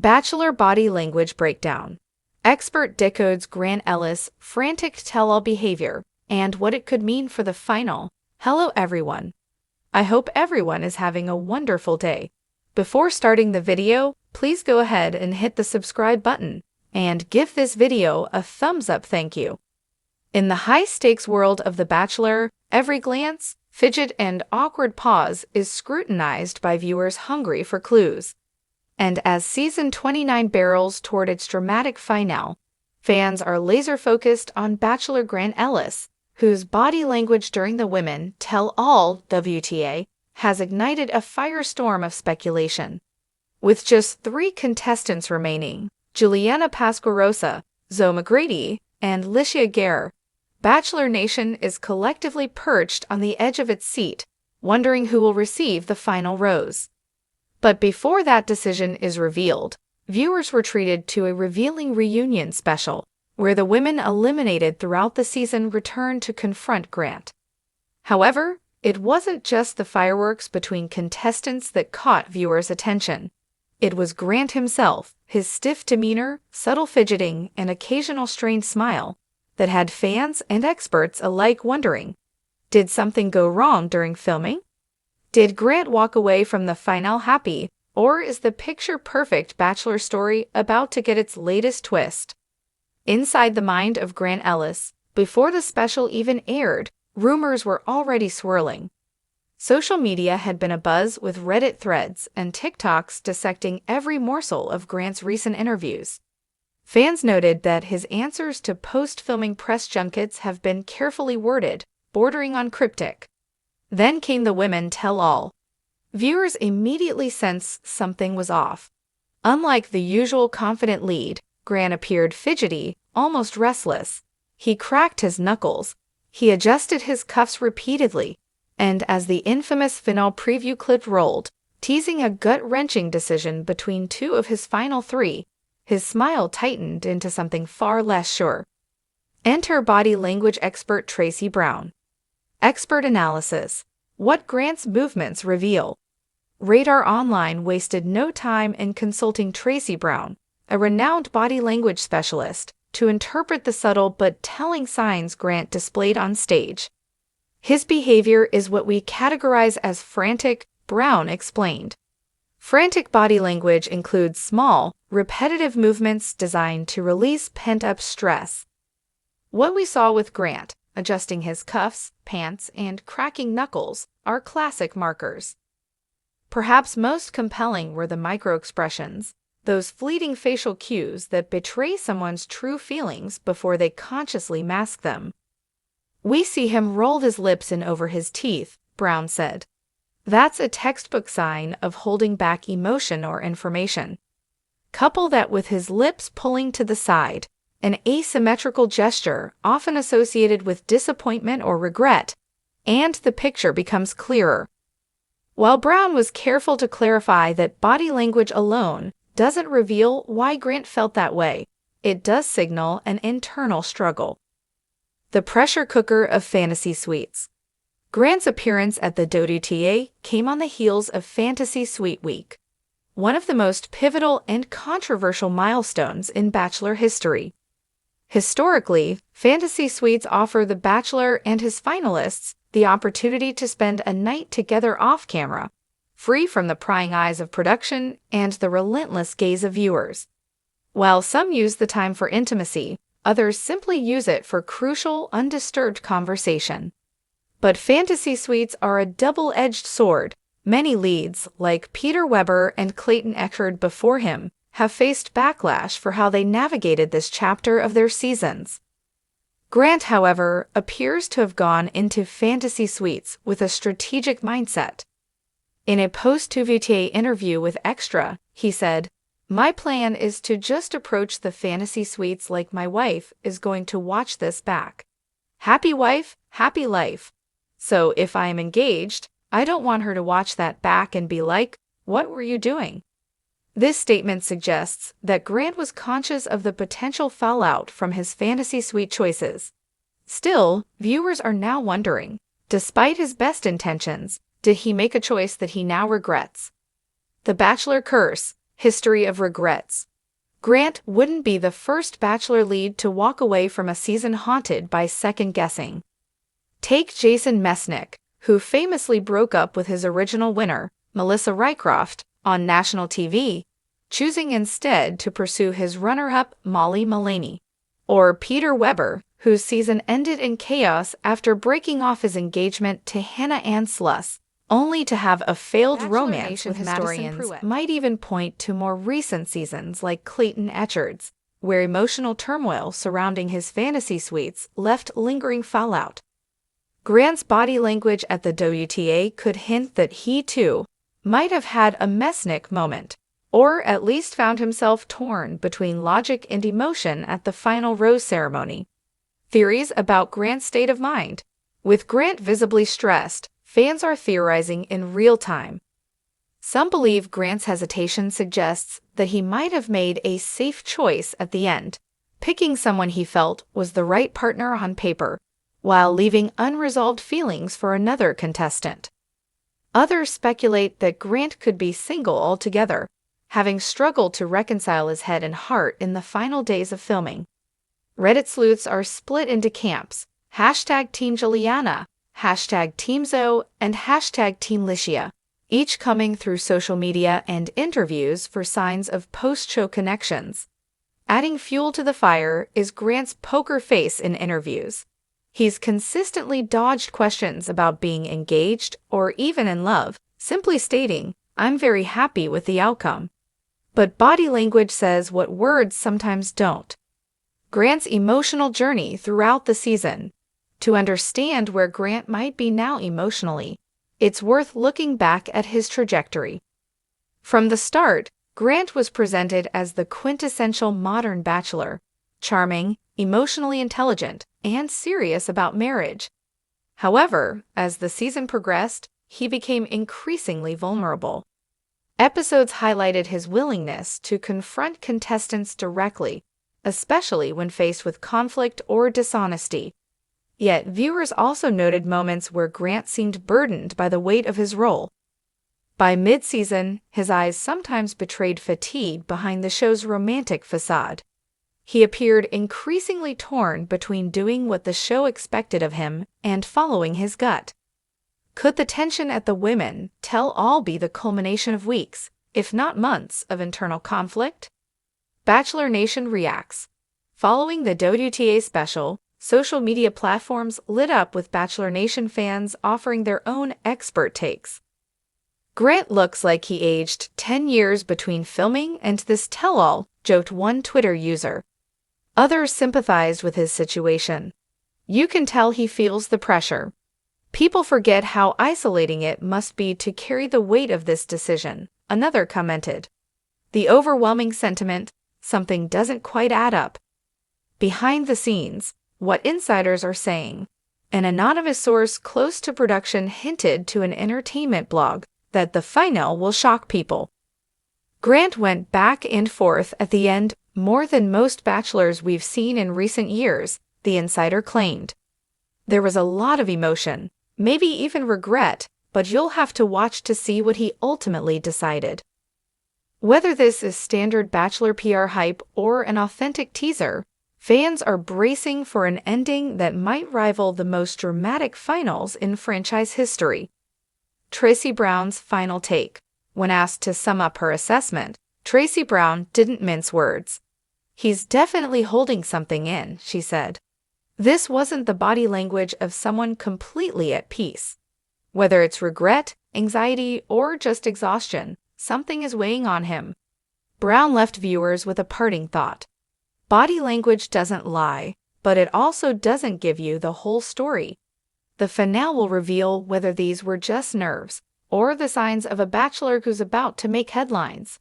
Bachelor body language breakdown. Expert decodes Grant Ellis' frantic tell-all behavior and what it could mean for the final. Hello everyone. I hope everyone is having a wonderful day. Before starting the video, please go ahead and hit the subscribe button and give this video a thumbs up, thank you. In the high-stakes world of The Bachelor, every glance, fidget, and awkward pause is scrutinized by viewers hungry for clues. And as Season 29 barrels toward its dramatic finale, fans are laser-focused on Bachelor Grant Ellis, whose body language during the Women Tell All WTA has ignited a firestorm of speculation. With just 3 contestants remaining, Juliana Pasquarosa, Zoe McGrady, and Licia Gare, Bachelor Nation is collectively perched on the edge of its seat, wondering who will receive the final rose. But before that decision is revealed, viewers were treated to a revealing reunion special, where the women eliminated throughout the season returned to confront Grant. However, it wasn't just the fireworks between contestants that caught viewers' attention. It was Grant himself, his stiff demeanor, subtle fidgeting, and occasional strained smile that had fans and experts alike wondering, did something go wrong during filming? Did Grant walk away from the finale happy, or is the picture-perfect Bachelor story about to get its latest twist? Inside the mind of Grant Ellis, before the special even aired, rumors were already swirling. Social media had been abuzz with Reddit threads and TikToks dissecting every morsel of Grant's recent interviews. Fans noted that his answers to post-filming press junkets have been carefully worded, bordering on cryptic. Then came the Women Tell All. Viewers immediately sensed something was off. Unlike the usual confident lead, Grant appeared fidgety, almost restless. He cracked his knuckles. He adjusted his cuffs repeatedly. And as the infamous finale preview clip rolled, teasing a gut-wrenching decision between 2 of his final 3, his smile tightened into something far less sure. Enter body language expert Tracy Brown. Expert analysis. What Grant's movements reveal. Radar Online wasted no time in consulting Tracy Brown, a renowned body language specialist, to interpret the subtle but telling signs Grant displayed on stage. His behavior is what we categorize as frantic, Brown explained. Frantic body language includes small, repetitive movements designed to release pent-up stress. What we saw with Grant, adjusting his cuffs, pants, and cracking knuckles, are classic markers. Perhaps most compelling were the microexpressions, those fleeting facial cues that betray someone's true feelings before they consciously mask them. We see him roll his lips in over his teeth, Brown said. That's a textbook sign of holding back emotion or information. Couple that with his lips pulling to the side, an asymmetrical gesture often associated with disappointment or regret, and the picture becomes clearer. While Brown was careful to clarify that body language alone doesn't reveal why Grant felt that way, it does signal an internal struggle. The pressure cooker of fantasy suites. Grant's appearance at the WTA came on the heels of Fantasy Suite Week, one of the most pivotal and controversial milestones in Bachelor history. Historically, fantasy suites offer the Bachelor and his finalists the opportunity to spend a night together off-camera, free from the prying eyes of production and the relentless gaze of viewers. While some use the time for intimacy, others simply use it for crucial, undisturbed conversation. But fantasy suites are a double-edged sword. Many leads, like Peter Weber and Clayton Echard before him, have faced backlash for how they navigated this chapter of their seasons. Grant, however, appears to have gone into fantasy suites with a strategic mindset. In a post-WTA interview with Extra, he said, "My plan is to just approach the fantasy suites like my wife is going to watch this back. Happy wife, happy life. So if I am engaged, I don't want her to watch that back and be like, 'What were you doing?'" This statement suggests that Grant was conscious of the potential fallout from his fantasy suite choices. Still, viewers are now wondering, despite his best intentions, did he make a choice that he now regrets? The Bachelor curse. History of regrets. Grant wouldn't be the first Bachelor lead to walk away from a season haunted by second-guessing. Take Jason Mesnick, who famously broke up with his original winner, Melissa Rycroft, on national TV, choosing instead to pursue his runner-up, Molly Mullaney. Or Peter Weber, whose season ended in chaos after breaking off his engagement to Hannah Ann Sluss, only to have a failed romance with historians might even point to more recent seasons like Clayton Echard's, where emotional turmoil surrounding his fantasy suites left lingering fallout. Grant's body language at the WTA could hint that he, too, might have had a Mesnick moment, or at least found himself torn between logic and emotion at the final rose ceremony. Theories about Grant's state of mind. With Grant visibly stressed, fans are theorizing in real time. Some believe Grant's hesitation suggests that he might have made a safe choice at the end, picking someone he felt was the right partner on paper, while leaving unresolved feelings for another contestant. Others speculate that Grant could be single altogether, having struggled to reconcile his head and heart in the final days of filming. Reddit sleuths are split into camps, hashtag Team Juliana, hashtag Team Zoe, and hashtag Team Licia, each coming through social media and interviews for signs of post-show connections. Adding fuel to the fire is Grant's poker face in interviews. He's consistently dodged questions about being engaged or even in love, simply stating, "I'm very happy with the outcome." But body language says what words sometimes don't. Grant's emotional journey throughout the season. To understand where Grant might be now emotionally, it's worth looking back at his trajectory. From the start, Grant was presented as the quintessential modern bachelor, charming, emotionally intelligent, and serious about marriage. However, as the season progressed, he became increasingly vulnerable. Episodes highlighted his willingness to confront contestants directly, especially when faced with conflict or dishonesty. Yet, viewers also noted moments where Grant seemed burdened by the weight of his role. By mid-season, his eyes sometimes betrayed fatigue behind the show's romantic facade. He appeared increasingly torn between doing what the show expected of him and following his gut. Could the tension at the Women Tell All be the culmination of weeks, if not months, of internal conflict? Bachelor Nation reacts. Following the WTA special, social media platforms lit up with Bachelor Nation fans offering their own expert takes. "Grant looks like he aged 10 years between filming and this tell-all," joked one Twitter user. Others sympathized with his situation. "You can tell he feels the pressure. People forget how isolating it must be to carry the weight of this decision," another commented. The overwhelming sentiment, something doesn't quite add up. Behind the scenes, what insiders are saying. An anonymous source close to production hinted to an entertainment blog that the final will shock people. Grant went back and forth at the end more than most bachelors we've seen in recent years, the insider claimed. There was a lot of emotion, maybe even regret, but you'll have to watch to see what he ultimately decided. Whether this is standard Bachelor PR hype or an authentic teaser, fans are bracing for an ending that might rival the most dramatic finals in franchise history. Tracy Brown's final take. When asked to sum up her assessment, Tracy Brown didn't mince words. "He's definitely holding something in," she said. This wasn't the body language of someone completely at peace. Whether it's regret, anxiety, or just exhaustion, something is weighing on him. Brown left viewers with a parting thought. Body language doesn't lie, but it also doesn't give you the whole story. The finale will reveal whether these were just nerves or the signs of a bachelor who's about to make headlines.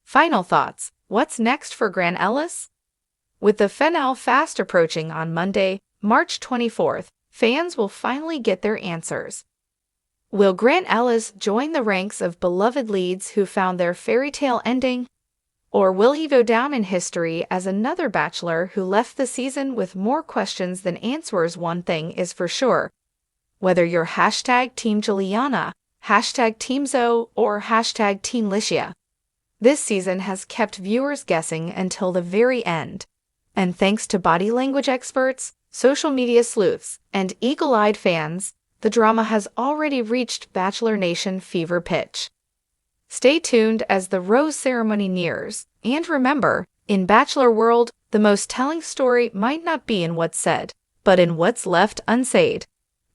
Final thoughts. What's next for Grant Ellis? With the finale fast approaching on Monday, March 24th, fans will finally get their answers. Will Grant Ellis join the ranks of beloved leads who found their fairy tale ending? Or will he go down in history as another bachelor who left the season with more questions than answers? One thing is for sure. Whether you're hashtag Team Juliana, hashtag Team Zoe, or hashtag Team Licia, This season has kept viewers guessing until the very end. And thanks to body language experts, social media sleuths, and eagle-eyed fans, the drama has already reached Bachelor Nation fever pitch. Stay tuned as the rose ceremony nears, and remember, in Bachelor world, the most telling story might not be in what's said, but in what's left unsaid.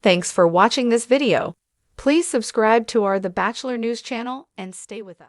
Thanks for watching this video. Please subscribe to our The Bachelor News channel and stay with us.